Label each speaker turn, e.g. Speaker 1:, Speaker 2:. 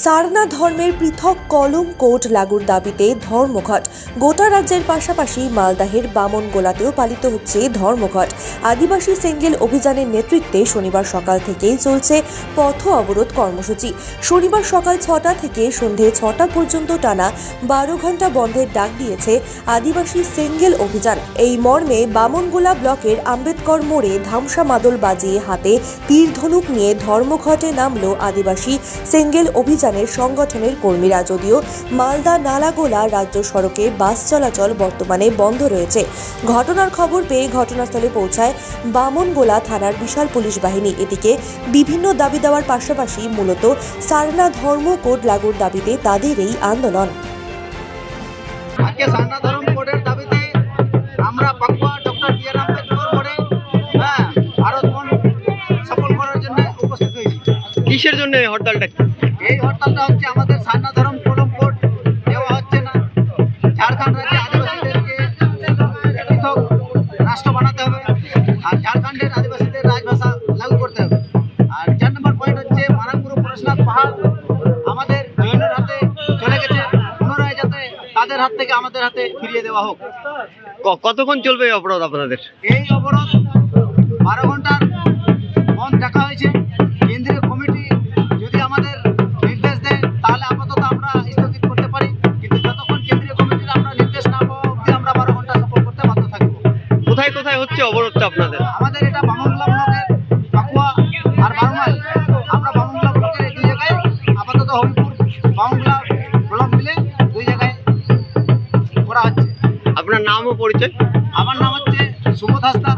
Speaker 1: সারনা ধর্মের পৃথক কলম কোড লাগুর দাবিতে ধর্মঘট। গোটা রাজ্যের পাশাপাশি মালদাহের বামনগোলাতেও পালিত হচ্ছে ধর্মঘট। আদিবাসী সেঙ্গেল অভিযানের নেতৃত্বে শনিবার সকাল থেকেই চলছে পথ অবরোধ কর্মসূচি। শনিবার সকাল 6টা থেকে সন্ধে 6টা পর্যন্ত টানা 12 ঘন্টা বন্ধের ডাক দিয়েছে আদিবাসী সেঙ্গেল অভিযান। এই মর্মে বামনগোলা ব্লকের আম্বেদকর মোড়ে ধামসা মাদল বাজিয়ে হাতে তীর ধনুক নিয়ে ধর্মঘটে নামল আদিবাসী সেঙ্গেল অভিযানের সংগঠনের কর্মীরা। যদিও মালদা নালাগোলা রাজ্য সড়কে বাস চলাচল বর্তমানে বন্ধ রয়েছে। ঘটনার খবর পেয়ে ঘটনাস্থলে পৌঁছায় বামনগোলা থানার বিশাল পুলিশ বাহিনী। এদিকে বিভিন্ন দাবি দেওয়ার পাশাপাশি মূলত সারনা ধর্ম কোড লাগুর দাবিতে তাদের এই আন্দোলন।
Speaker 2: আজকে সারনা ধর্ম কোডের দাবিতে আমরা পাকুয়া ডক্টর বি আর আম্বেদকর মোড়ে ভারত বন্ধ সফল করার জন্য উপস্থিত হয়েছি।
Speaker 3: কিসের জন্য হরতালটা?
Speaker 2: এই হরতালটা হচ্ছে আমাদের সারনা ধর্ম কোড দেওয়া হচ্ছে না। ঝাড়খণ্ড রাজ্যে আদিবাসীদেরকে পৃথক রাষ্ট্র বানাতে হবে আর ঝাড়খণ্ডের আদিবাসীদের রাজভাষা লাগু করতে হবে। আর 4 নম্বর পয়েন্ট হচ্ছে মারাঙ্গুরু পরশুনাথ পাহাড় আমাদের জৈনের হাতে চলে গেছে, পুনরায় যাতে তাদের হাত থেকে আমাদের হাতে ফিরিয়ে দেওয়া হোক।
Speaker 3: কতক্ষণ চলবে এই অবরোধ আপনাদের?
Speaker 2: এই অবরোধ 12 ঘন্টার বন্ধ রাখা হয়েছে। কেন্দ্রীয় কমিটি যদি আমাদের নির্দেশ দেয় তাহলে আপাতত আমরা স্থগিত করতে পারি, কিন্তু যতক্ষণ কেন্দ্রীয় কমিটির আমরা নির্দেশ না পাওয়া অবধি আমরা 12 ঘন্টা সফল করতে বাধ্য থাকবো।
Speaker 3: কোথায় কোথায় হচ্ছে অবরোধটা আপনাদের?
Speaker 2: আমাদের এটা বামনগোলা ব্লকের পাকুয়া আর বারমাইল। আমরা বামনগোলা ব্লকের এই 2 জায়গায় আপাতত হবিপুর বামনগোলা ব্লক মিলে 2 জায়গায় করা হচ্ছে।
Speaker 3: আপনার নাম ও পরিচয়?
Speaker 2: আমার নাম হচ্ছে সুবোধ হাসদা।